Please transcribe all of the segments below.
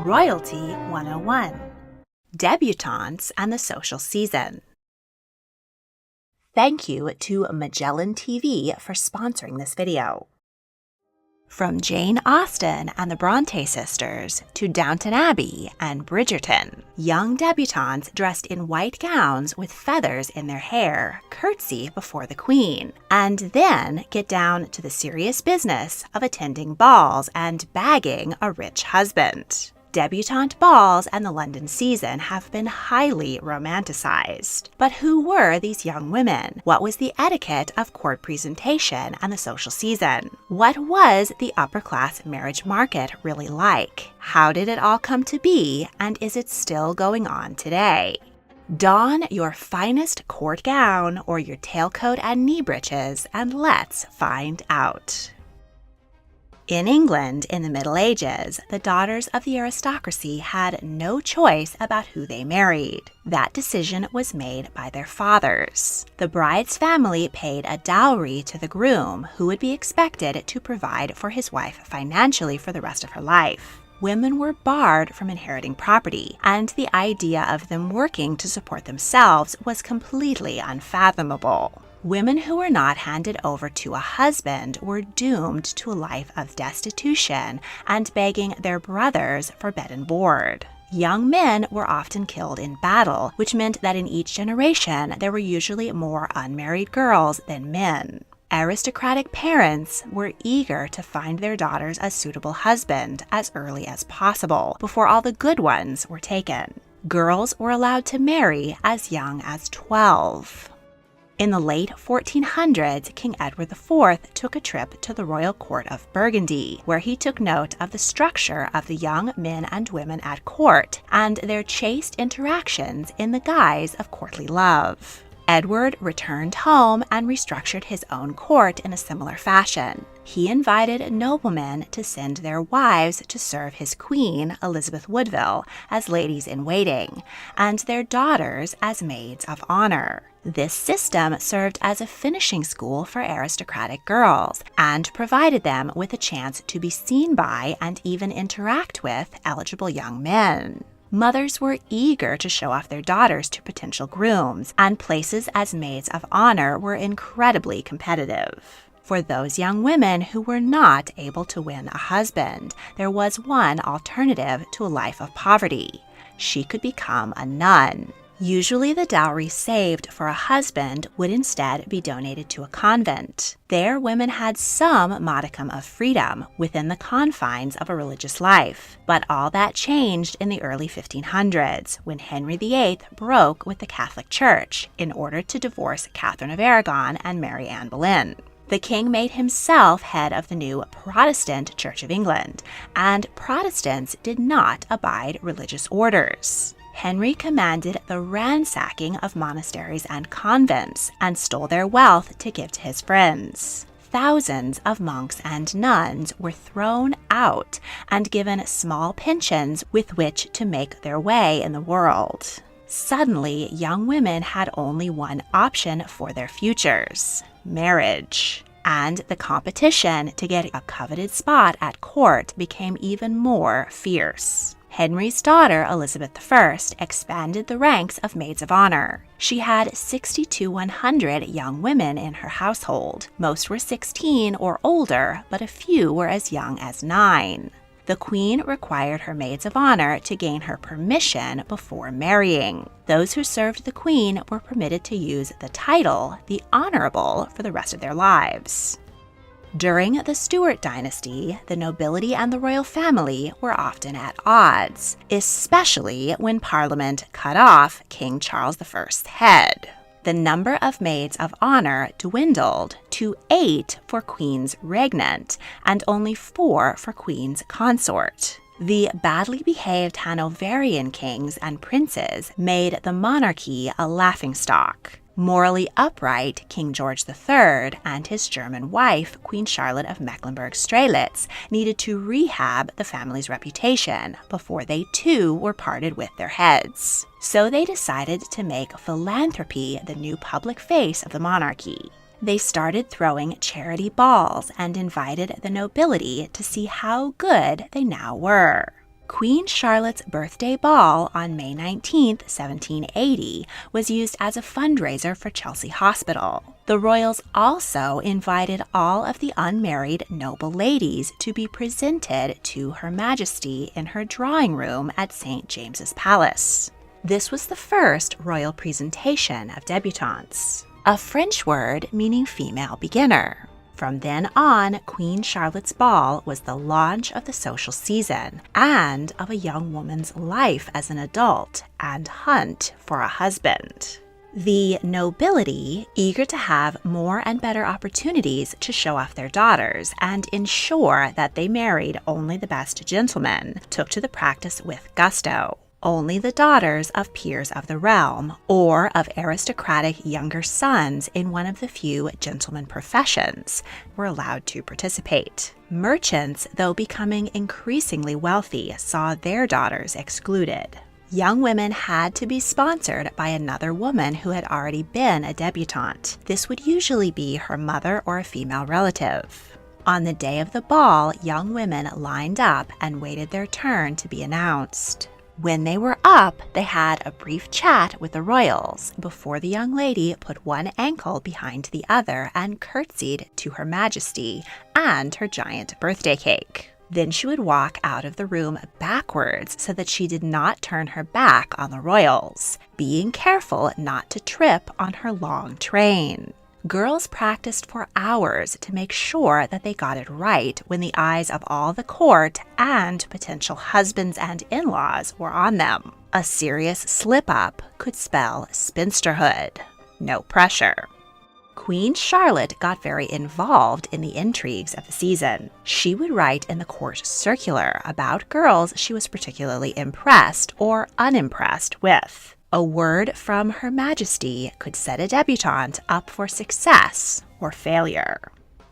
Royalty 101, Debutantes and the Social Season. Thank you to Magellan TV for sponsoring this video. From Jane Austen and the Bronte sisters to Downton Abbey and Bridgerton, young debutantes dressed in white gowns with feathers in their hair curtsy before the Queen, and then get down to the serious business of attending balls and bagging a rich husband. Debutante balls and the London season have been highly romanticized. But who were these young women? What was the etiquette of court presentation and the social season? What was the upper-class marriage market really like? How did it all come to be, and is it still going on today? Don your finest court gown or your tailcoat and knee breeches, and let's find out. In England, in the Middle Ages, the daughters of the aristocracy had no choice about who they married. That decision was made by their fathers. The bride's family paid a dowry to the groom, who would be expected to provide for his wife financially for the rest of her life. Women were barred from inheriting property, and the idea of them working to support themselves was completely unfathomable. Women who were not handed over to a husband were doomed to a life of destitution and begging their brothers for bed and board. Young men were often killed in battle, which meant that in each generation there were usually more unmarried girls than men. Aristocratic parents were eager to find their daughters a suitable husband as early as possible, before all the good ones were taken. Girls were allowed to marry as young as 12. In the late 1400s, King Edward IV took a trip to the royal court of Burgundy, where he took note of the structure of the young men and women at court and their chaste interactions in the guise of courtly love. Edward returned home and restructured his own court in a similar fashion. He invited noblemen to send their wives to serve his queen, Elizabeth Woodville, as ladies-in-waiting, and their daughters as maids of honor. This system served as a finishing school for aristocratic girls and provided them with a chance to be seen by and even interact with eligible young men. Mothers were eager to show off their daughters to potential grooms, and places as maids of honor were incredibly competitive. For those young women who were not able to win a husband, there was one alternative to a life of poverty. She could become a nun. Usually the dowry saved for a husband would instead be donated to a convent. There, women had some modicum of freedom within the confines of a religious life. But all that changed in the early 1500s, when Henry VIII broke with the Catholic Church in order to divorce Catherine of Aragon and Mary Anne Boleyn. The king made himself head of the new Protestant Church of England, and Protestants did not abide religious orders. Henry commanded the ransacking of monasteries and convents and stole their wealth to give to his friends. Thousands of monks and nuns were thrown out and given small pensions with which to make their way in the world. Suddenly, young women had only one option for their futures: marriage. And the competition to get a coveted spot at court became even more fierce. Henry's daughter, Elizabeth I, expanded the ranks of maids of honor. She had 60 to 100 young women in her household. Most were 16 or older, but a few were as young as 9. The queen required her maids of honor to gain her permission before marrying. Those who served the queen were permitted to use the title, the Honorable, for the rest of their lives. During the Stuart dynasty, the nobility and the royal family were often at odds, especially when Parliament cut off King Charles I's head. The number of maids of honor dwindled to 8 for Queen's regnant and only 4 for Queen's consort. The badly behaved Hanoverian kings and princes made the monarchy a laughingstock. Morally upright King George III and his German wife, Queen Charlotte of Mecklenburg-Strelitz, needed to rehab the family's reputation before they too were parted with their heads. So they decided to make philanthropy the new public face of the monarchy. They started throwing charity balls and invited the nobility to see how good they now were. Queen Charlotte's birthday ball on May 19, 1780, was used as a fundraiser for Chelsea Hospital. The royals also invited all of the unmarried noble ladies to be presented to Her Majesty in her drawing room at St. James's Palace. This was the first royal presentation of debutantes, a French word meaning female beginner. From then on, Queen Charlotte's Ball was the launch of the social season and of a young woman's life as an adult and hunt for a husband. The nobility, eager to have more and better opportunities to show off their daughters and ensure that they married only the best gentlemen, took to the practice with gusto. Only the daughters of peers of the realm or of aristocratic younger sons in one of the few gentleman professions were allowed to participate. Merchants, though becoming increasingly wealthy, saw their daughters excluded. Young women had to be sponsored by another woman who had already been a debutante. This would usually be her mother or a female relative. On the day of the ball, young women lined up and waited their turn to be announced. When they were up, they had a brief chat with the royals before the young lady put one ankle behind the other and curtsied to Her Majesty and her giant birthday cake. Then she would walk out of the room backwards so that she did not turn her back on the royals, being careful not to trip on her long train. Girls practiced for hours to make sure that they got it right when the eyes of all the court and potential husbands and in-laws were on them. A serious slip-up could spell spinsterhood. No pressure. Queen Charlotte got very involved in the intrigues of the season. She would write in the court circular about girls she was particularly impressed or unimpressed with. A word from Her Majesty could set a debutante up for success or failure.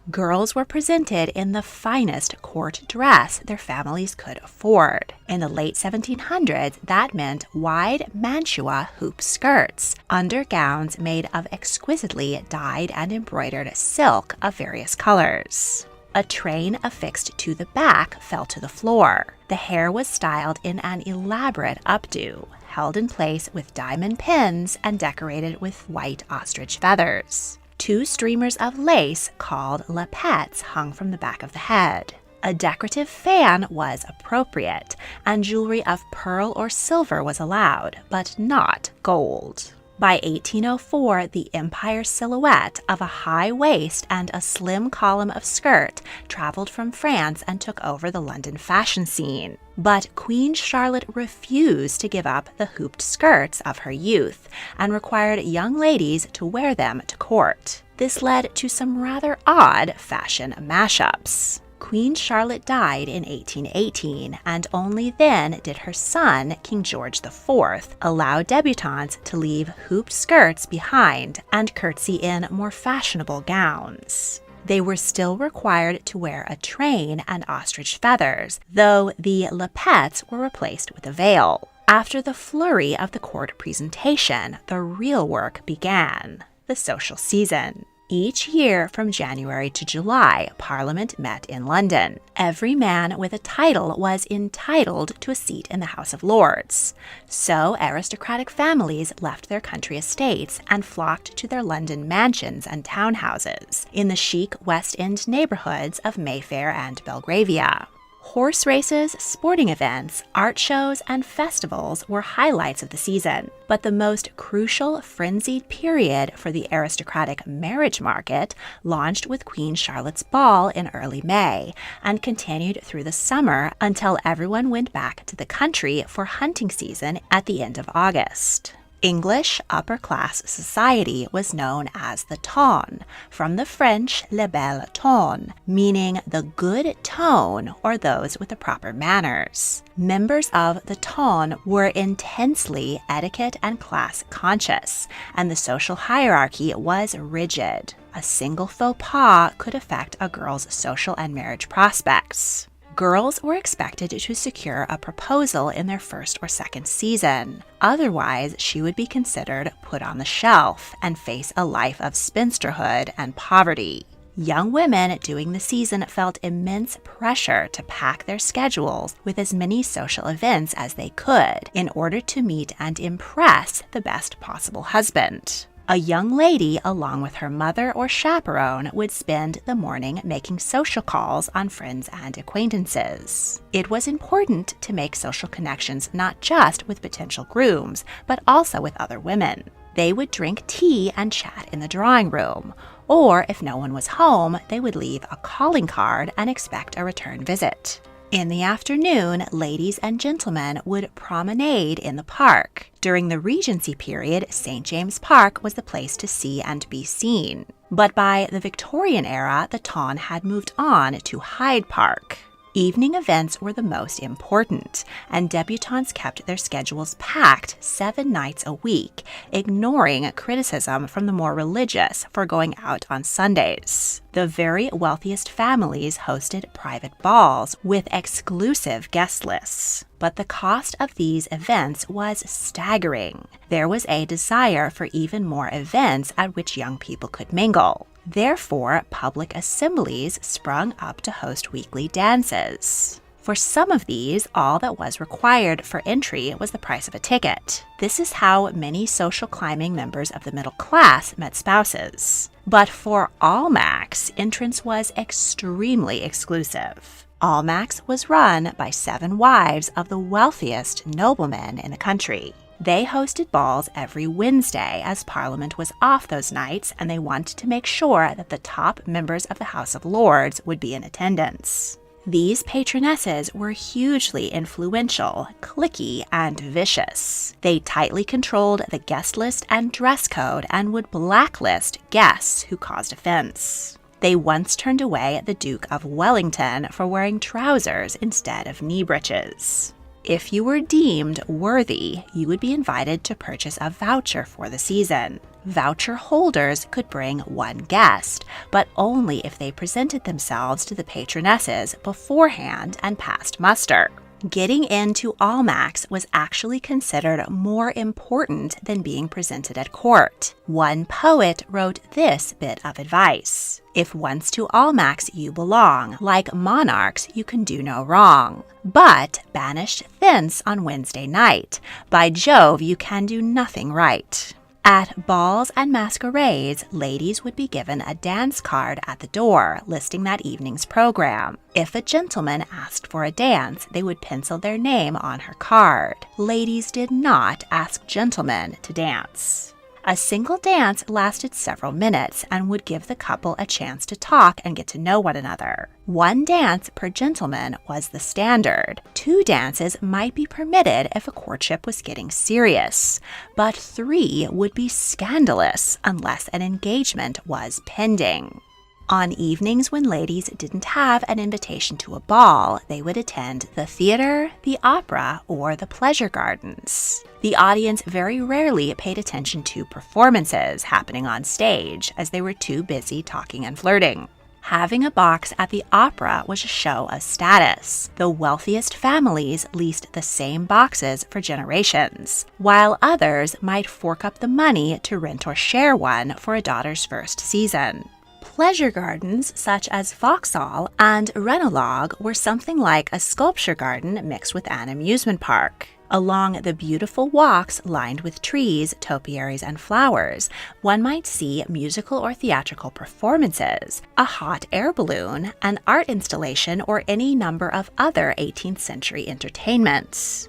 Girls were presented in the finest court dress their families could afford. In the late 1700s, that meant wide mantua hoop skirts, under gowns made of exquisitely dyed and embroidered silk of various colors. A train affixed to the back fell to the floor. The hair was styled in an elaborate updo, held in place with diamond pins and decorated with white ostrich feathers. 2 streamers of lace called lappets hung from the back of the head. A decorative fan was appropriate, and jewelry of pearl or silver was allowed, but not gold. By 1804, the empire silhouette of a high waist and a slim column of skirt traveled from France and took over the London fashion scene. But Queen Charlotte refused to give up the hooped skirts of her youth and required young ladies to wear them to court. This led to some rather odd fashion mashups. Queen Charlotte died in 1818, and only then did her son, King George IV, allow debutantes to leave hooped skirts behind and curtsy in more fashionable gowns. They were still required to wear a train and ostrich feathers, though the lappets were replaced with a veil. After the flurry of the court presentation, the real work began, the social season. Each year from January to July, Parliament met in London. Every man with a title was entitled to a seat in the House of Lords. So aristocratic families left their country estates and flocked to their London mansions and townhouses in the chic West End neighborhoods of Mayfair and Belgravia. Horse races, sporting events, art shows, and festivals were highlights of the season. But the most crucial, frenzied period for the aristocratic marriage market launched with Queen Charlotte's Ball in early May and continued through the summer until everyone went back to the country for hunting season at the end of August. English upper-class society was known as the ton, from the French le bel ton, meaning the good tone or those with the proper manners. Members of the ton were intensely etiquette and class conscious, and the social hierarchy was rigid. A single faux pas could affect a girl's social and marriage prospects. Girls were expected to secure a proposal in their first or second season. Otherwise, she would be considered put on the shelf and face a life of spinsterhood and poverty. Young women doing the season felt immense pressure to pack their schedules with as many social events as they could in order to meet and impress the best possible husband. A young lady, along with her mother or chaperone, would spend the morning making social calls on friends and acquaintances. It was important to make social connections not just with potential grooms, but also with other women. They would drink tea and chat in the drawing room, or if no one was home, they would leave a calling card and expect a return visit. In the afternoon, ladies and gentlemen would promenade in the park. During the Regency period, St. James Park was the place to see and be seen. But by the Victorian era, the town had moved on to Hyde Park. Evening events were the most important, and debutantes kept their schedules packed 7 nights a week, ignoring criticism from the more religious for going out on Sundays. The very wealthiest families hosted private balls with exclusive guest lists. But the cost of these events was staggering. There was a desire for even more events at which young people could mingle. Therefore, public assemblies sprung up to host weekly dances. For some of these, all that was required for entry was the price of a ticket. This is how many social climbing members of the middle class met spouses. But for Almack's, entrance was extremely exclusive. Almack's was run by 7 wives of the wealthiest noblemen in the country. They hosted balls every Wednesday as Parliament was off those nights, and they wanted to make sure that the top members of the House of Lords would be in attendance. These patronesses were hugely influential, cliquey, and vicious. They tightly controlled the guest list and dress code and would blacklist guests who caused offense. They once turned away the Duke of Wellington for wearing trousers instead of knee breeches. If you were deemed worthy, you would be invited to purchase a voucher for the season. Voucher holders could bring 1 guest, but only if they presented themselves to the patronesses beforehand and passed muster. Getting into Almack's was actually considered more important than being presented at court. One poet wrote this bit of advice: "If once to Almack's you belong, like monarchs you can do no wrong. But banished thence on Wednesday night, by Jove you can do nothing right." At balls and masquerades, ladies would be given a dance card at the door listing that evening's program. If a gentleman asked for a dance, they would pencil their name on her card. Ladies did not ask gentlemen to dance. A single dance lasted several minutes and would give the couple a chance to talk and get to know one another. 1 dance per gentleman was the standard. 2 dances might be permitted if a courtship was getting serious, but 3 would be scandalous unless an engagement was pending. On evenings when ladies didn't have an invitation to a ball, they would attend the theater, the opera, or the pleasure gardens. The audience very rarely paid attention to performances happening on stage, as they were too busy talking and flirting. Having a box at the opera was a show of status. The wealthiest families leased the same boxes for generations, while others might fork up the money to rent or share one for a daughter's first season. Pleasure gardens such as Vauxhall and Ranelagh were something like a sculpture garden mixed with an amusement park. Along the beautiful walks lined with trees, topiaries, and flowers, one might see musical or theatrical performances, a hot air balloon, an art installation, or any number of other 18th century entertainments.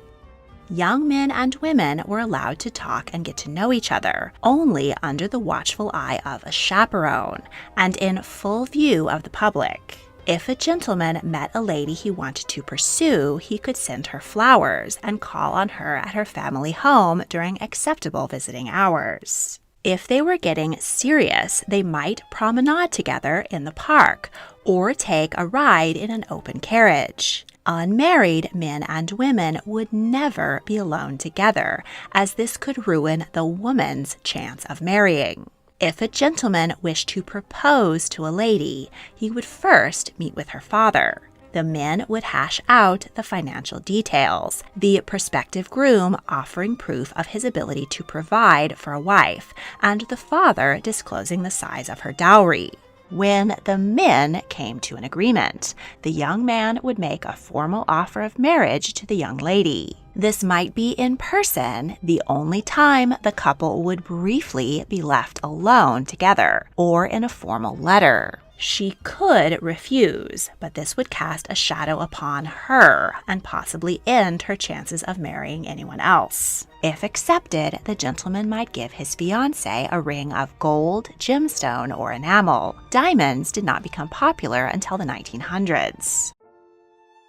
Young men and women were allowed to talk and get to know each other, only under the watchful eye of a chaperone, and in full view of the public. If a gentleman met a lady he wanted to pursue, he could send her flowers and call on her at her family home during acceptable visiting hours. If they were getting serious, they might promenade together in the park or take a ride in an open carriage. Unmarried men and women would never be alone together, as this could ruin the woman's chance of marrying. If a gentleman wished to propose to a lady, he would first meet with her father. The men would hash out the financial details, the prospective groom offering proof of his ability to provide for a wife, and the father disclosing the size of her dowry. When the men came to an agreement, the young man would make a formal offer of marriage to the young lady. This might be in person, the only time the couple would briefly be left alone together, or in a formal letter. She could refuse, but this would cast a shadow upon her and possibly end her chances of marrying anyone else. If accepted, the gentleman might give his fiancée a ring of gold, gemstone, or enamel. Diamonds did not become popular until the 1900s.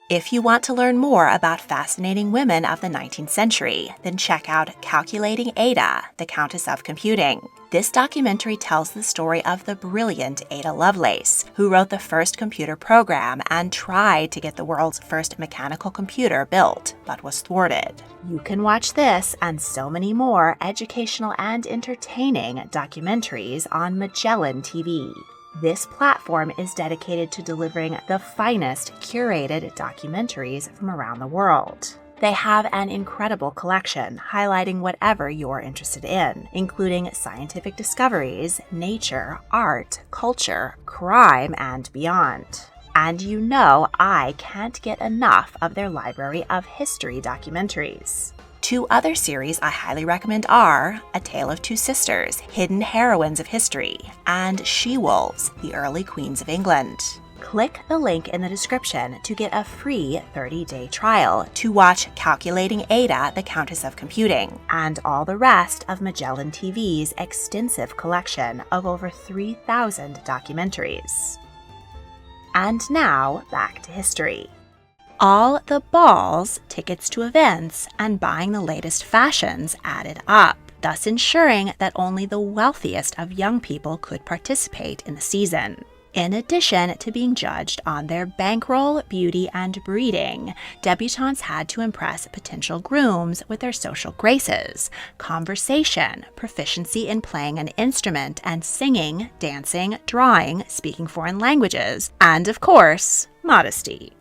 If you want to learn more about fascinating women of the 19th century, then check out Calculating Ada, the Countess of Computing. This documentary tells the story of the brilliant Ada Lovelace, who wrote the first computer program and tried to get the world's first mechanical computer built, but was thwarted. You can watch this and so many more educational and entertaining documentaries on Magellan TV. This platform is dedicated to delivering the finest curated documentaries from around the world. They have an incredible collection highlighting whatever you're interested in, including scientific discoveries, nature, art, culture, crime, and beyond. And you know I can't get enough of their library of history documentaries. Two other series I highly recommend are A Tale of Two Sisters, Hidden Heroines of History, and She-Wolves, the Early Queens of England. Click the link in the description to get a free 30-day trial to watch Calculating Ada, the Countess of Computing, and all the rest of Magellan TV's extensive collection of over 3,000 documentaries. And now, back to history. All the balls, tickets to events, and buying the latest fashions added up, thus ensuring that only the wealthiest of young people could participate in the season. In addition to being judged on their bankroll, beauty, and breeding, debutantes had to impress potential grooms with their social graces, conversation, proficiency in playing an instrument and singing, dancing, drawing, speaking foreign languages, and of course, modesty.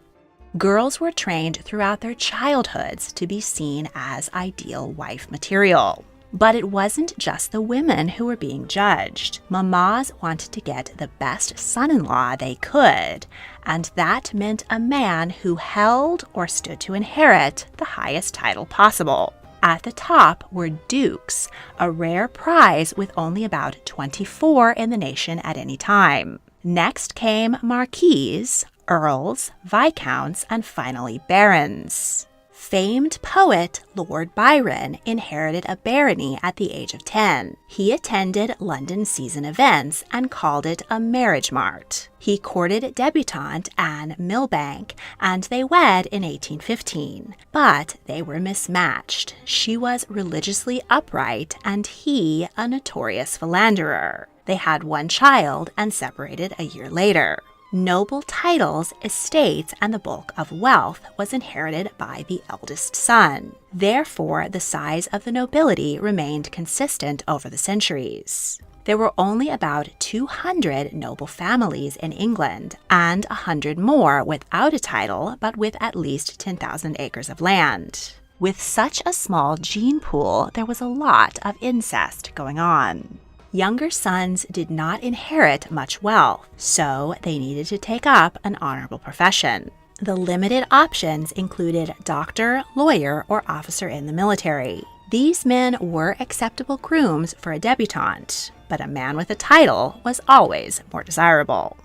Girls were trained throughout their childhoods to be seen as ideal wife material. But it wasn't just the women who were being judged. Mamas wanted to get the best son-in-law they could, and that meant a man who held or stood to inherit the highest title possible. At the top were dukes, a rare prize with only about 24 in the nation at any time. Next came marquises, earls, viscounts, and finally barons. Famed poet Lord Byron inherited a barony at the age of 10. He attended London season events and called it a marriage mart. He courted debutante Anne Milbank, and they wed in 1815. But they were mismatched. She was religiously upright, and he a notorious philanderer. They had one child and separated a year later. Noble titles, estates, and the bulk of wealth was inherited by the eldest son. Therefore, the size of the nobility remained consistent over the centuries. There were only about 200 noble families in England, and 100 more without a title but with at least 10,000 acres of land. With such a small gene pool, there was a lot of incest going on. Younger sons did not inherit much wealth, so they needed to take up an honorable profession. The limited options included doctor, lawyer, or officer in the military. These men were acceptable grooms for a debutante, but a man with a title was always more desirable.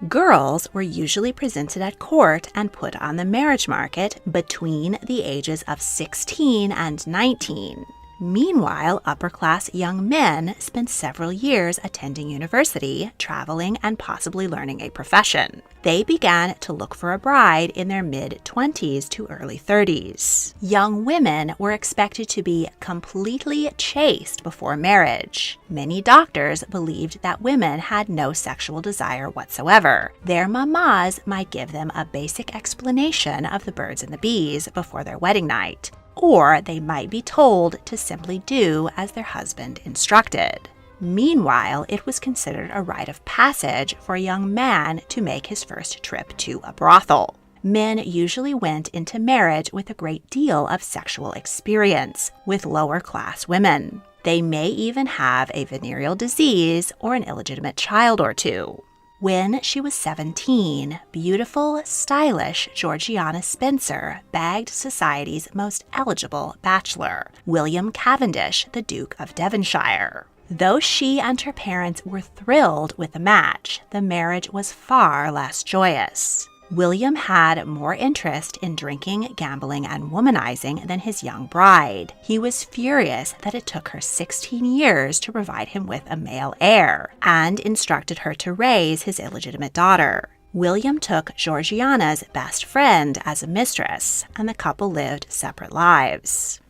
Girls were usually presented at court and put on the marriage market between the ages of 16 and 19. Meanwhile, upper-class young men spent several years attending university, traveling, and possibly learning a profession. They began to look for a bride in their mid-20s to early 30s. Young women were expected to be completely chaste before marriage. Many doctors believed that women had no sexual desire whatsoever. Their mamas might give them a basic explanation of the birds and the bees before their wedding night, or they might be told to simply do as their husband instructed. Meanwhile, it was considered a rite of passage for a young man to make his first trip to a brothel. Men usually went into marriage with a great deal of sexual experience with lower-class women. They may even have a venereal disease or an illegitimate child or two. When she was 17, beautiful, stylish Georgiana Spencer bagged society's most eligible bachelor, William Cavendish, the Duke of Devonshire. Though she and her parents were thrilled with the match, the marriage was far less joyous. William had more interest in drinking, gambling, and womanizing than his young bride. He was furious that it took her 16 years to provide him with a male heir, and instructed her to raise his illegitimate daughter. William took Georgiana's best friend as a mistress, and the couple lived separate lives.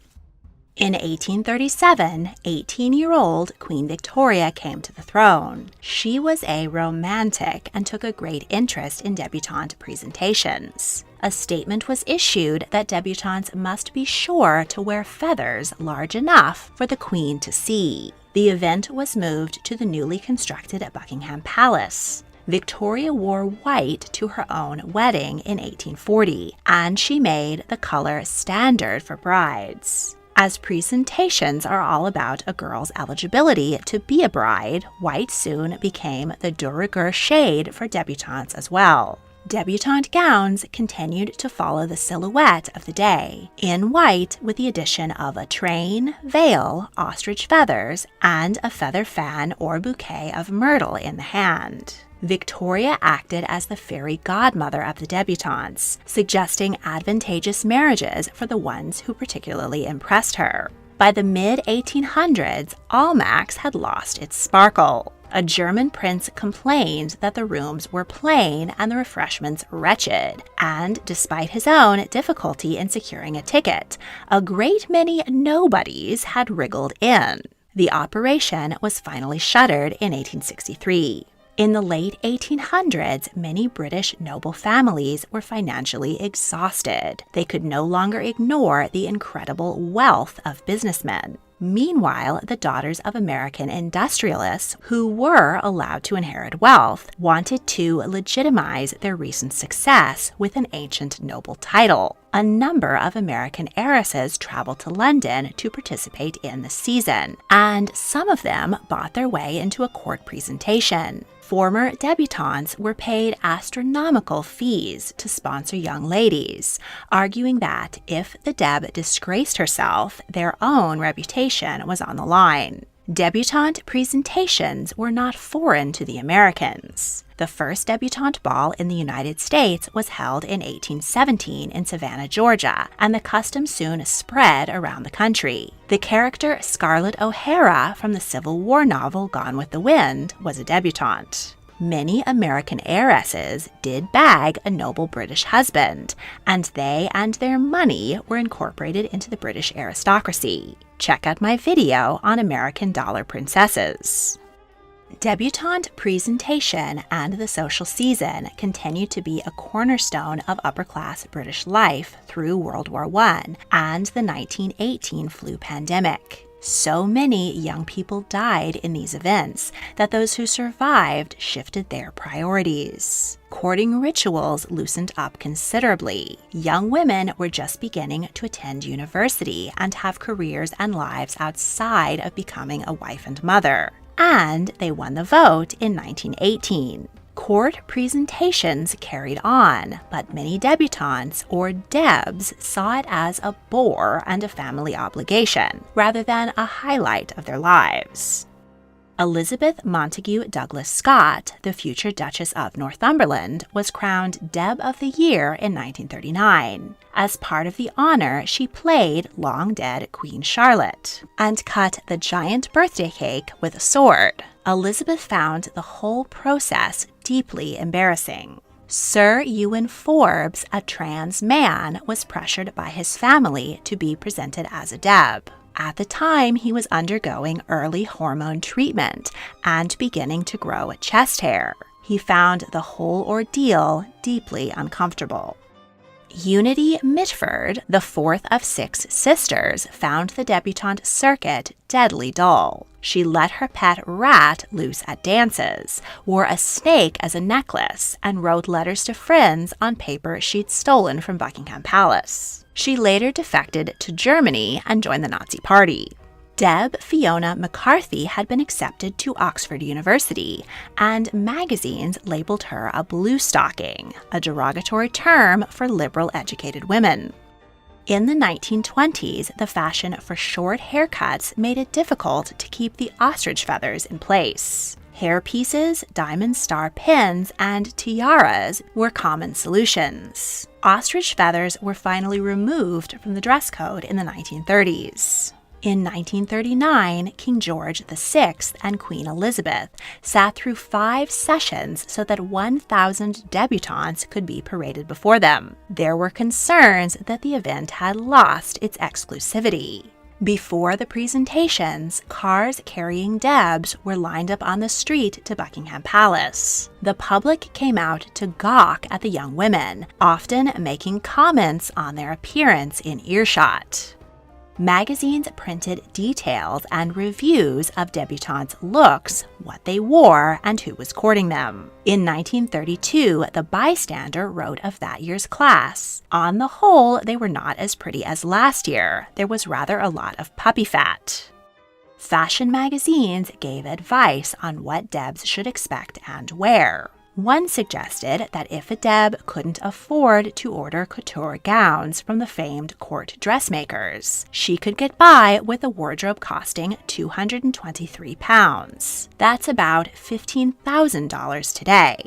In 1837, 18-year-old Queen Victoria came to the throne. She was a romantic and took a great interest in debutante presentations. A statement was issued that debutantes must be sure to wear feathers large enough for the Queen to see. The event was moved to the newly constructed Buckingham Palace. Victoria wore white to her own wedding in 1840, and she made the color standard for brides. As presentations are all about a girl's eligibility to be a bride, white soon became the de rigueur shade for debutantes as well. Debutante gowns continued to follow the silhouette of the day, in white with the addition of a train, veil, ostrich feathers, and a feather fan or bouquet of myrtle in the hand. Victoria acted as the fairy godmother of the debutantes, suggesting advantageous marriages for the ones who particularly impressed her. By the mid-1800s, Almack's had lost its sparkle. A German prince complained that the rooms were plain and the refreshments wretched, and despite his own difficulty in securing a ticket, a great many nobodies had wriggled in. The operation was finally shuttered in 1863. In the late 1800s, many British noble families were financially exhausted. They could no longer ignore the incredible wealth of businessmen. Meanwhile, the daughters of American industrialists, who were allowed to inherit wealth, wanted to legitimize their recent success with an ancient noble title. A number of American heiresses traveled to London to participate in the season, and some of them bought their way into a court presentation. Former debutantes were paid astronomical fees to sponsor young ladies, arguing that if the deb disgraced herself, their own reputation was on the line. Debutante presentations were not foreign to the Americans. The first debutante ball in the United States was held in 1817 in Savannah, Georgia, and the custom soon spread around the country. The character Scarlett O'Hara from the Civil War novel Gone with the Wind was a debutante. Many American heiresses did bag a noble British husband, and they and their money were incorporated into the British aristocracy. Check out my video on American dollar princesses. Debutante presentation and the social season continued to be a cornerstone of upper-class British life through World War I and the 1918 flu pandemic. So many young people died in these events that those who survived shifted their priorities. Courting rituals loosened up considerably. Young women were just beginning to attend university and have careers and lives outside of becoming a wife and mother. And they won the vote in 1918. Court presentations carried on, but many debutantes, or debs, saw it as a bore and a family obligation, rather than a highlight of their lives. Elizabeth Montagu Douglas Scott, the future Duchess of Northumberland, was crowned Deb of the Year in 1939. As part of the honor, she played long-dead Queen Charlotte and cut the giant birthday cake with a sword. Elizabeth found the whole process deeply embarrassing. Sir Ewan Forbes, a trans man, was pressured by his family to be presented as a Deb. At the time, he was undergoing early hormone treatment and beginning to grow chest hair. He found the whole ordeal deeply uncomfortable. Unity Mitford, the fourth of 6 sisters, found the debutante circuit deadly dull. She let her pet rat loose at dances, wore a snake as a necklace, and wrote letters to friends on paper she'd stolen from Buckingham Palace. She later defected to Germany and joined the Nazi Party. Deb Fiona McCarthy had been accepted to Oxford University, and magazines labeled her a bluestocking, a derogatory term for liberal-educated women. In the 1920s, the fashion for short haircuts made it difficult to keep the ostrich feathers in place. Hairpieces, diamond star pins, and tiaras were common solutions. Ostrich feathers were finally removed from the dress code in the 1930s. In 1939, King George VI and Queen Elizabeth sat through 5 sessions so that 1,000 debutantes could be paraded before them. There were concerns that the event had lost its exclusivity. Before the presentations, cars carrying Debs were lined up on the street to Buckingham Palace. The public came out to gawk at the young women, often making comments on their appearance in earshot. Magazines printed details and reviews of debutantes' looks, what they wore, and who was courting them. In 1932, The Bystander wrote of that year's class. On the whole, they were not as pretty as last year. There was rather a lot of puppy fat. Fashion magazines gave advice on what Debs should expect and wear. One suggested that if a Deb couldn't afford to order couture gowns from the famed court dressmakers, she could get by with a wardrobe costing £223. That's about $15,000 today.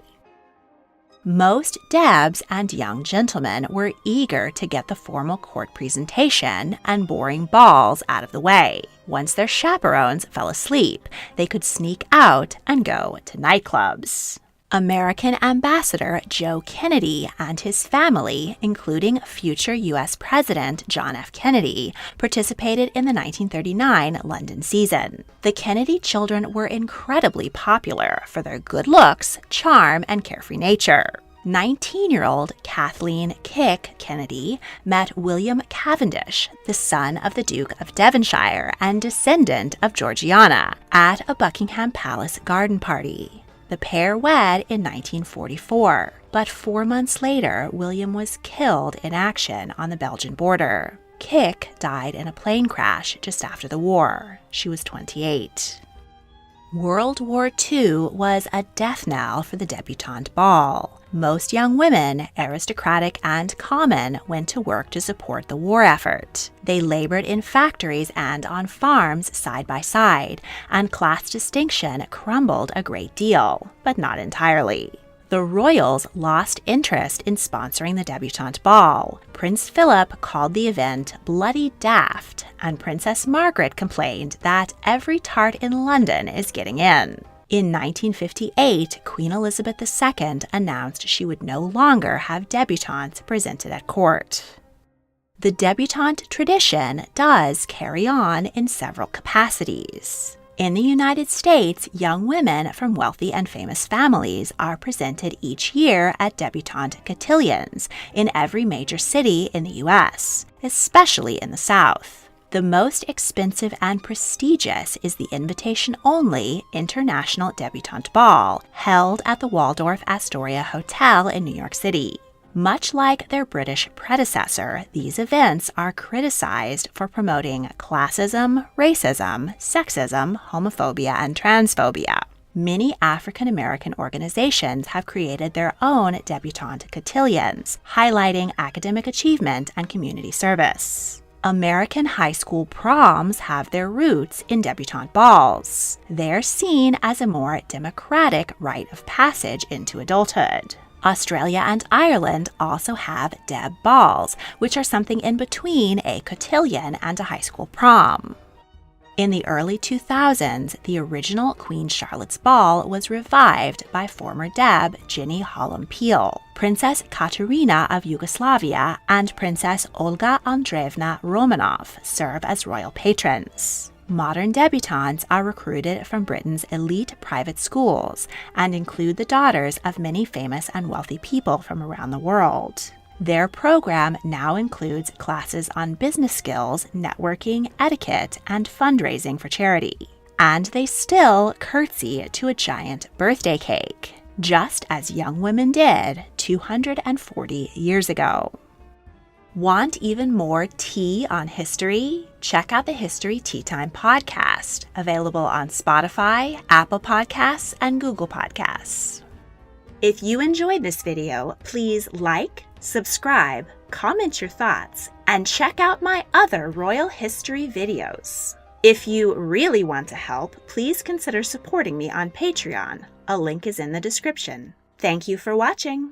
Most Debs and young gentlemen were eager to get the formal court presentation and boring balls out of the way. Once their chaperones fell asleep, they could sneak out and go to nightclubs. American Ambassador Joe Kennedy and his family, including future U.S. President John F. Kennedy, participated in the 1939 London season. The Kennedy children were incredibly popular for their good looks, charm, and carefree nature. 19-year-old Kathleen Kick Kennedy met William Cavendish, the son of the Duke of Devonshire and descendant of Georgiana, at a Buckingham Palace garden party. The pair wed in 1944, but 4 months later, William was killed in action on the Belgian border. Kick died in a plane crash just after the war. She was 28. World War II was a death knell for the debutante ball. Most young women, aristocratic and common, went to work to support the war effort. They labored in factories and on farms side by side, and class distinction crumbled a great deal, but not entirely. The royals lost interest in sponsoring the debutante ball. Prince Philip called the event bloody daft, and Princess Margaret complained that every tart in London is getting in. In 1958, Queen Elizabeth II announced she would no longer have debutantes presented at court. The debutante tradition does carry on in several capacities. In the United States, young women from wealthy and famous families are presented each year at debutante cotillions in every major city in the U.S., especially in the South. The most expensive and prestigious is the invitation-only International Debutante Ball, held at the Waldorf Astoria Hotel in New York City. Much like their British predecessor, these events are criticized for promoting classism, racism, sexism, homophobia, and transphobia. Many African-American organizations have created their own debutante cotillions, highlighting academic achievement and community service. American high school proms have their roots in debutante balls. They're seen as a more democratic rite of passage into adulthood. Australia and Ireland also have Deb balls, which are something in between a cotillion and a high school prom. In the early 2000s, the original Queen Charlotte's Ball was revived by former Deb Ginny Hallam Peel. Princess Katerina of Yugoslavia and Princess Olga Andreevna Romanov serve as royal patrons. Modern debutantes are recruited from Britain's elite private schools and include the daughters of many famous and wealthy people from around the world. Their program now includes classes on business skills, networking, etiquette, and fundraising for charity. And they still curtsy to a giant birthday cake, just as young women did 240 years ago. Want even more tea on history? Check out the History Tea Time podcast, available on Spotify, Apple Podcasts, and Google Podcasts. If you enjoyed this video, please like, subscribe, comment your thoughts, and check out my other royal history videos. If you really want to help, please consider supporting me on Patreon. A link is in the description. Thank you for watching.